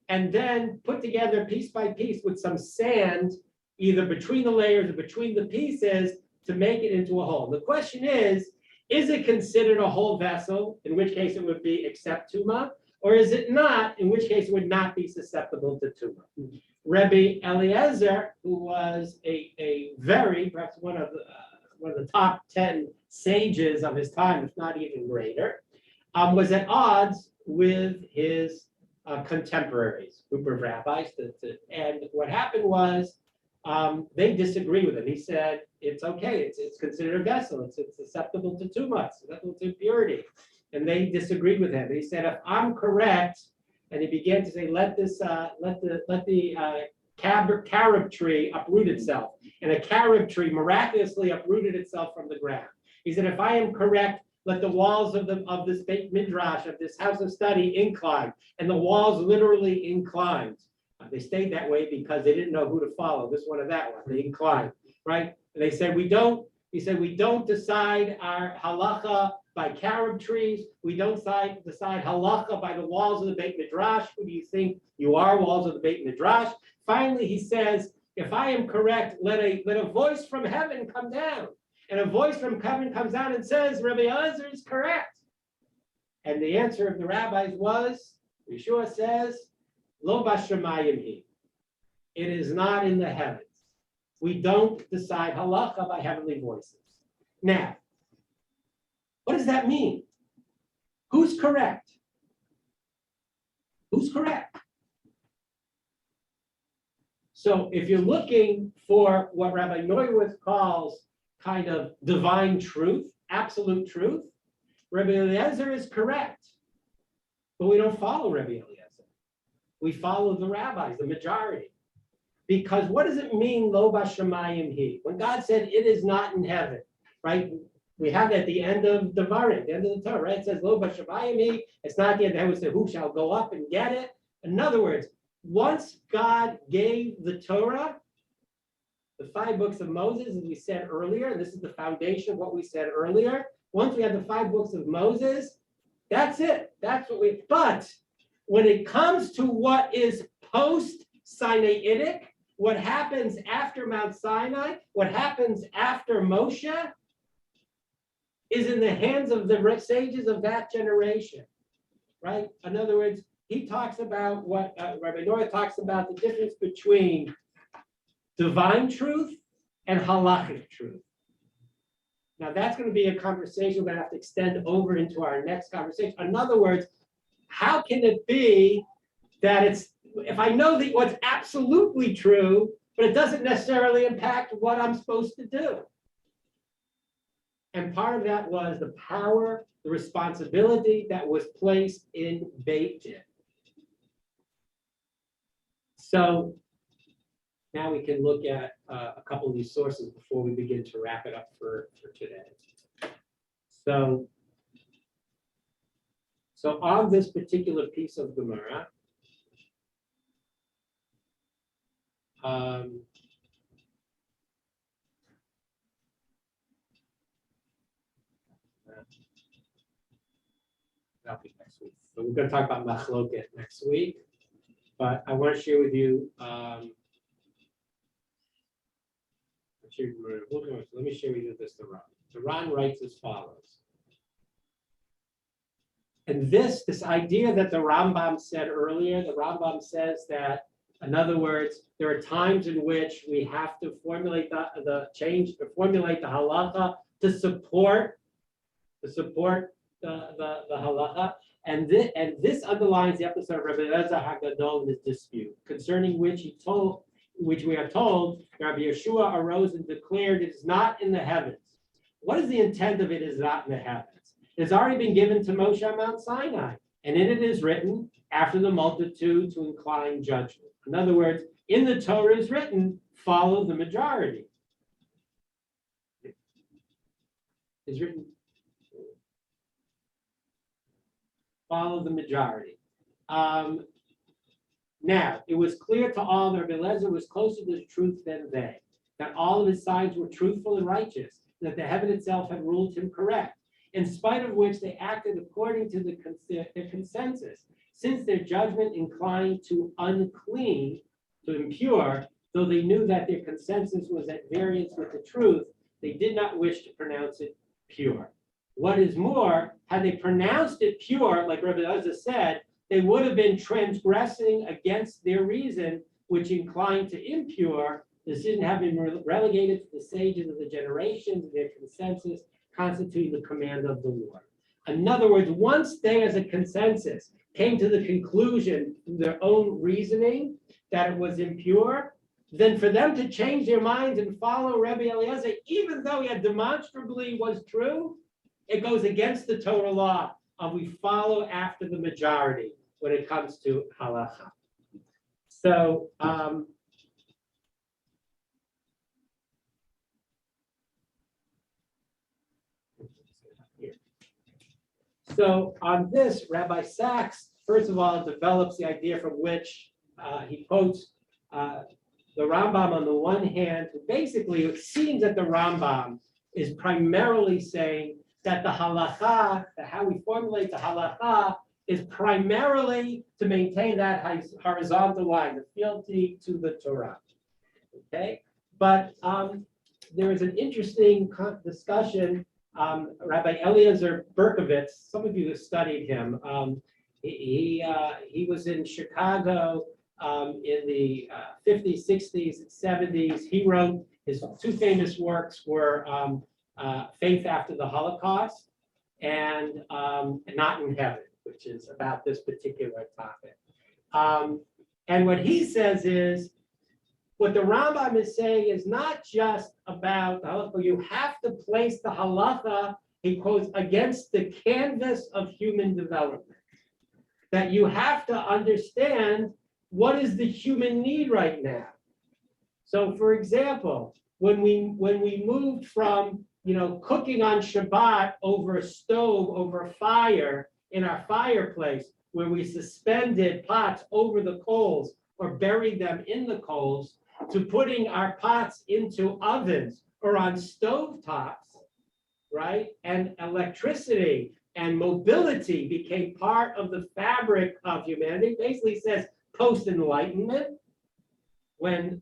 and then put together piece by piece with some sand, either between the layers or between the pieces, to make it into a whole. The question is it considered a whole vessel, in which case it would be except tumah, or is it not, in which case it would not be susceptible to tumah? Rabbi Eliezer, who was a very, perhaps one of the top 10 sages of his time, if not even greater, was at odds with his contemporaries, group of rabbis. And what happened was they disagreed with him. He said, it's okay, it's considered a vessel, it's susceptible to tumah, susceptible to impurity. And they disagreed with him. And he said, if I'm correct, and he began to say, let the carob tree uproot itself. And a carob tree miraculously uprooted itself from the ground. He said, if I am correct, let the walls of this Beit Midrash, of this house of study, incline. And the walls literally inclined. They stayed that way because they didn't know who to follow, this one or that one. They inclined, right? And they said, we don't decide our halacha by carob trees. We don't decide halacha by the walls of the Beit Midrash. Who do you think you are, walls of the Beit Midrash? Finally, he says, if I am correct, let a voice from heaven come down. And a voice from heaven comes down and says, Rabbi Eliezer is correct. And the answer of the rabbis was, Yeshua says, Lo b'shamayim hi. It is not in the heavens. We don't decide halacha by heavenly voices. Now, what does that mean? Who's correct? Who's correct? So if you're looking for what Rabbi Neuwirth calls kind of divine truth, absolute truth, Rabbi Eliezer is correct. But we don't follow Rabbi Eliezer. We follow the rabbis, the majority. Because what does it mean, lo b'shamayim hi? When God said it is not in heaven, right? We have it at the end of Devarim, the end of the Torah, right? It says lo b'shamayim hi. It's not the end. That would say, who shall go up and get it? In other words, once God gave the Torah, the 5 books of Moses, as we said earlier, and this is the foundation of what we said earlier. Once we have the 5 books of Moses, that's it. That's what we. But when it comes to what is post-Sinaitic, what happens after Mount Sinai, what happens after Moshe, is in the hands of the sages of that generation, right? In other words, he talks about what Rabbi Noah talks about, the difference between divine truth and halachic truth. Now that's going to be a conversation we're going to have to extend over into our next conversation. In other words, how can it be that if I know that what's absolutely true, but it doesn't necessarily impact what I'm supposed to do? And part of that was the power, the responsibility that was placed in Beit Din. So now we can look at a couple of these sources before we begin to wrap it up for today. So on this particular piece of Gemara, that'll be next week. So we're going to talk about Machloket next week, but I want to share with you. Let me share with you this. The Ran writes as follows. And this idea that the Rambam said earlier, the Rambam says that, in other words, there are times in which we have to formulate the halacha to support the halacha, and this underlines the episode of Rabbi Eliezer HaGadol in this dispute, concerning which we are told, Rabbi Yeshua arose and declared, it is not in the heavens. What is the intent of it is not in the heavens? It has already been given to Moshe on Mount Sinai, and in it is written, after the multitude to incline judgment. In other words, in the Torah is written, follow the majority. Is written, follow the majority. Now, it was clear to all that Rabbi Eliezer was closer to the truth than they, that all of his signs were truthful and righteous, that the heaven itself had ruled him correct, in spite of which they acted according to their consensus, since their judgment inclined to unclean, to impure, though they knew that their consensus was at variance with the truth, they did not wish to pronounce it pure. What is more, had they pronounced it pure, like Rabbi Eliezer said, they would have been transgressing against their reason, which inclined to impure. This didn't have been relegated to the sages of the generations, their consensus constituting the command of the Lord. In other words, once they as a consensus came to the conclusion through their own reasoning that it was impure, then for them to change their minds and follow Rabbi Eliezer, even though he had demonstrably was true, it goes against the Torah law of we follow after the majority when it comes to halacha. So, on this, Rabbi Zack, first of all, develops the idea from which he quotes the Rambam on the one hand. Basically, it seems that the Rambam is primarily saying that the halacha, how we formulate the halacha, is primarily to maintain that horizontal line, the fealty to the Torah. Okay, but there is an interesting discussion. Rabbi Eliezer Berkovitz, some of you have studied him. He was in Chicago in the 50s, 60s, 70s. He wrote, his two famous works were Faith After the Holocaust and Not in Heaven, which is about this particular topic. And what he says is, what the Rambam is saying is not just about the halacha. You have to place the halacha, he quotes, against the canvas of human development. That you have to understand what is the human need right now. So, for example, when we moved from cooking on Shabbat over a stove, over a fire in our fireplace, where we suspended pots over the coals or buried them in the coals, to putting our pots into ovens or on stove tops, right? And electricity and mobility became part of the fabric of humanity. Basically says post-enlightenment, when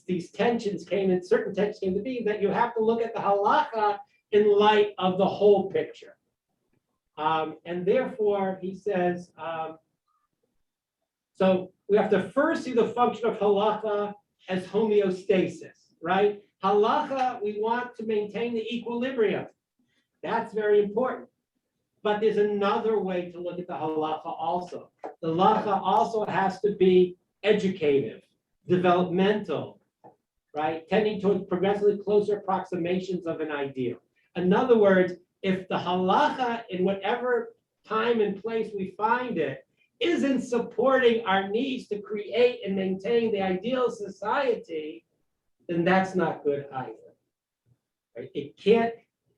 these tensions came in, certain tensions came to be, that you have to look at the halakha in light of the whole picture. And therefore, he says, so we have to first see the function of halakha as homeostasis, right? Halacha, we want to maintain the equilibrium. That's very important. But there's another way to look at the halacha also. The halacha also has to be educative, developmental, right? Tending towards progressively closer approximations of an ideal. In other words, if the halacha, in whatever time and place we find it, isn't supporting our needs to create and maintain the ideal society, then that's not good either. Right?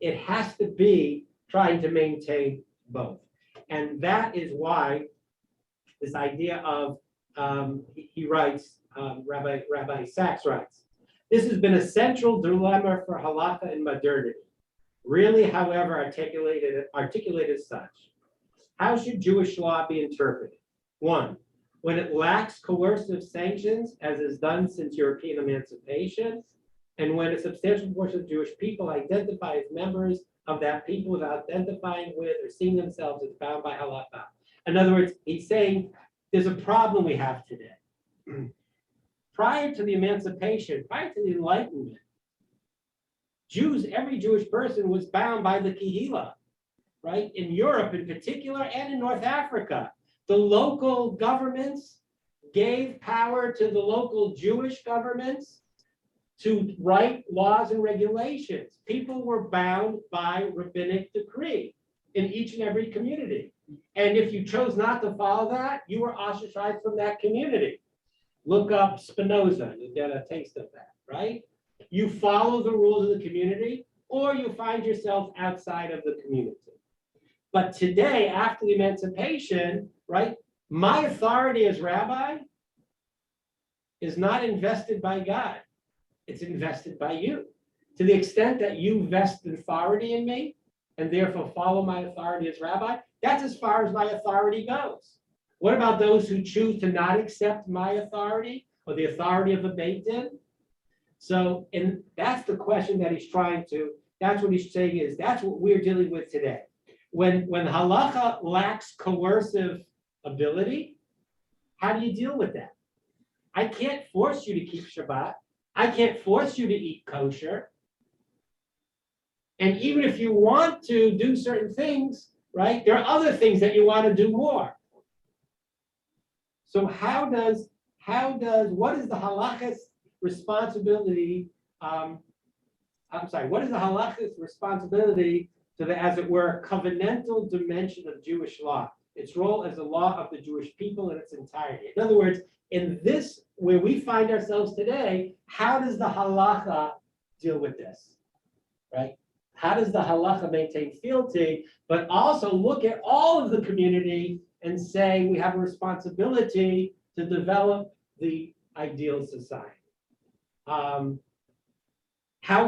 It has to be trying to maintain both. And that is why this idea of, he writes, Rabbi Sachs writes, this has been a central dilemma for halakha in modernity. Really, however, articulated as such. How should Jewish law be interpreted? One, when it lacks coercive sanctions, as is done since European emancipation, and when a substantial portion of Jewish people identify as members of that people without identifying with or seeing themselves as bound by halakha. In other words, he's saying there's a problem we have today. Prior to the emancipation, prior to the Enlightenment, Jews, every Jewish person was bound by the Kehillah, right? In Europe in particular and in North Africa, the local governments gave power to the local Jewish governments to write laws and regulations. People were bound by rabbinic decree in each and every community. And if you chose not to follow that, you were ostracized from that community. Look up Spinoza, you get a taste of that, right? You follow the rules of the community, or you find yourself outside of the community. But today, after the emancipation, right, my authority as rabbi is not invested by God. It's invested by you. To the extent that you vest authority in me and therefore follow my authority as rabbi, that's as far as my authority goes. What about those who choose to not accept my authority or the authority of a Beit Din? So, and that's the question that he's trying to, that's what he's saying is, that's what we're dealing with today. When halacha lacks coercive ability, how do you deal with that? I can't force you to keep Shabbat. I can't force you to eat kosher. And even if you want to do certain things, right, there are other things that you want to do more. So what is the halacha's responsibility? What is the halacha's responsibility to the, as it were, covenantal dimension of Jewish law? Its role as the law of the Jewish people in its entirety. In other words, in this, where we find ourselves today, how does the halacha deal with this, right? How does the halacha maintain fealty, but also look at all of the community and say we have a responsibility to develop the ideal society. How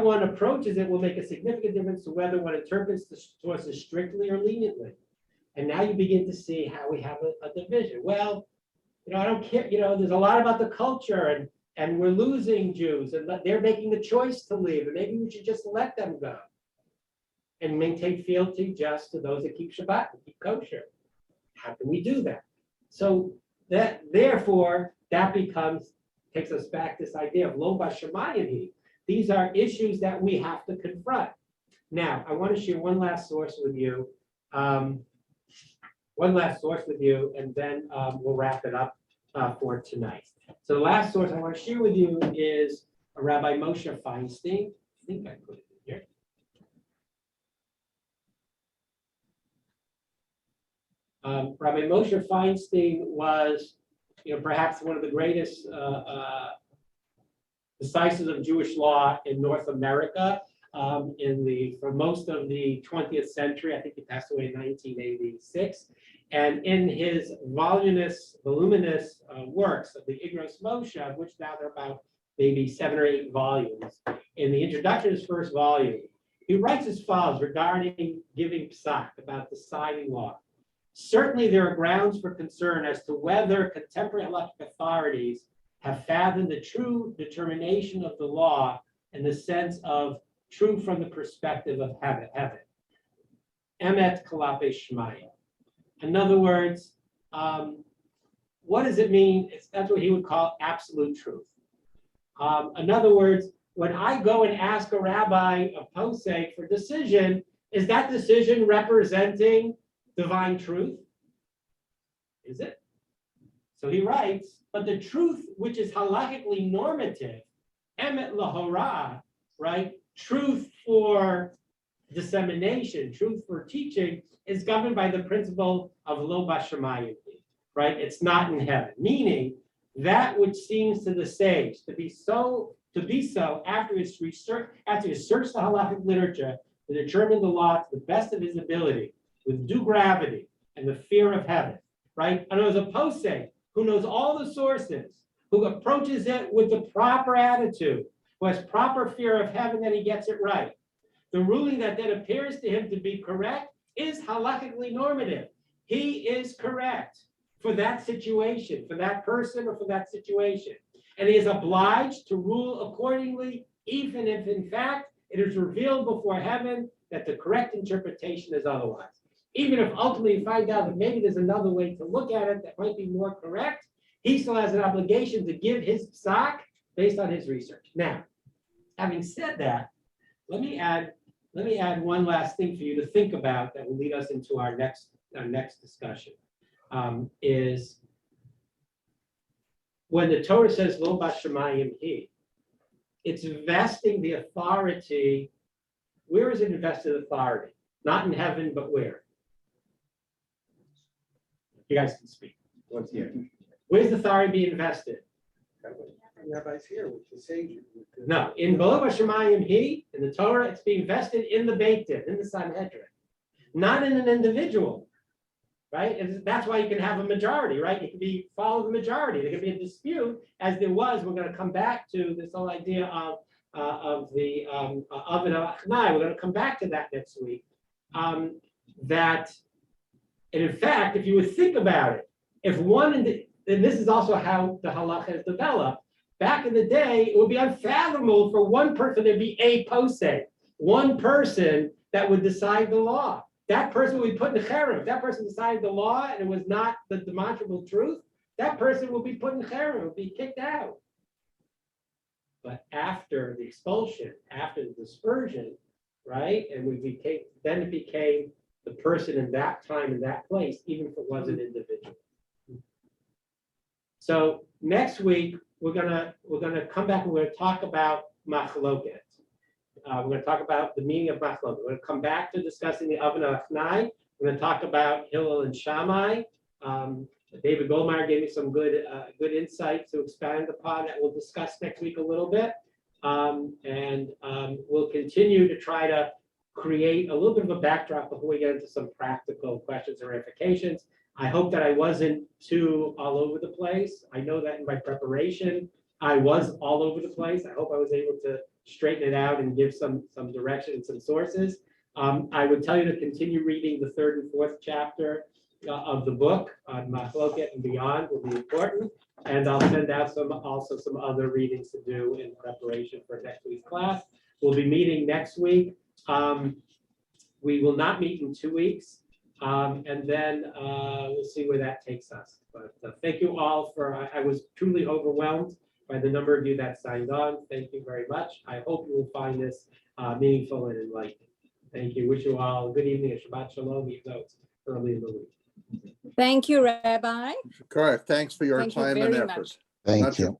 one approaches it will make a significant difference to whether one interprets the sources strictly or leniently. And now you begin to see how we have a division. Well, I don't care, there's a lot about the culture and we're losing Jews and they're making the choice to leave and maybe we should just let them go and maintain fealty just to those that keep Shabbat and keep kosher. How can we do that? So that therefore that takes us back to this idea of lo b'shamayim. These are issues that we have to confront. Now, I want to share one last source with you. And then we'll wrap it up for tonight. So the last source I want to share with you is Rabbi Moshe Feinstein. I think I put it in here. Rabbi Moshe Feinstein was, perhaps one of the greatest decisives of Jewish law in North America for most of the 20th century. I think he passed away in 1986. And in his voluminous works of the Igros Moshe, which now there are about maybe 7 or 8 volumes, in the introduction of his first volume, he writes as follows regarding giving psak, about deciding law. Certainly there are grounds for concern as to whether contemporary halachic authorities have fathomed the true determination of the law in the sense of true from the perspective of heaven. Emet kalape shmaya. In other words, what does it mean? That's what he would call absolute truth. In other words, when I go and ask a rabbi of posek for decision, is that decision representing divine truth? Is it? So he writes, but the truth which is halachically normative, emet lahora, right? Truth for dissemination, truth for teaching, is governed by the principle of lo bashamayim, right? It's not in heaven. Meaning that which seems to the sage to be so after his research, after he searched the halachic literature to determine the law to the best of his ability, with due gravity and the fear of heaven, right? And as a posek who knows all the sources, who approaches it with the proper attitude, who has proper fear of heaven, that he gets it right. The ruling that then appears to him to be correct is halachically normative. He is correct for that situation, for that person, or for that situation. And he is obliged to rule accordingly, even if in fact it is revealed before heaven that the correct interpretation is otherwise. Even if ultimately you find out that maybe there's another way to look at it that might be more correct, he still has an obligation to give his psak based on his research. Now, having said that, let me add one last thing for you to think about that will lead us into our next discussion. Is when the Torah says lo bashamayim hi, it's vesting the authority. Where is it invested authority? Not in heaven, but where? You guys can speak once here. Where's the authority being invested? Rabbi's here with the sage. No, in lo bashamayim hi, in the Torah, it's being vested in the Beit Din, in the Sanhedrin, not in an individual. Right? And that's why you can have a majority, right? You can follow the majority. There can be a dispute, as there was. We're going to come back to this whole idea of the Avin al-Achnai. We're going to come back to that next week. And in fact, if you would think about it, if one, and this is also how the halacha is developed, back in the day, it would be unfathomable for one person, there'd be a posek, one person that would decide the law. That person would be put in cherem. If that person decided the law and it was not the demonstrable truth, that person will be put in cherem, will be kicked out. But after the expulsion, after the dispersion, right, and then it became the person in that time, in that place, even if it was an individual. So next week we're gonna come back and we're gonna talk about machloket. We're going to talk about the meaning of machloket. We're going to come back to discussing the Avin al-Achnai. We're going to talk about Hillel and Shammai. David Goldmeyer gave me some good insight to expand upon that we'll discuss next week a little bit. And we'll continue to try to create a little bit of a backdrop before we get into some practical questions and ramifications. I hope that I wasn't too all over the place. I know that in my preparation, I was all over the place. I hope I was able to straighten it out and give some direction and some sources. I would tell you to continue reading the 3rd and 4th chapter of the book on Machloket and beyond will be important. And I'll send out some other readings to do in preparation for next week's class. We'll be meeting next week. We will not meet in 2 weeks. And then we'll see where that takes us. But thank you all I was truly overwhelmed by the number of you that signed on. Thank you very much. I hope you will find this meaningful and enlightening. Thank you. Wish you all a good evening and Shabbat Shalom, even though it's early in the week. Thank you, Rabbi. Correct. Thanks for your Thank you time and very effort. much. Thank Not you. your-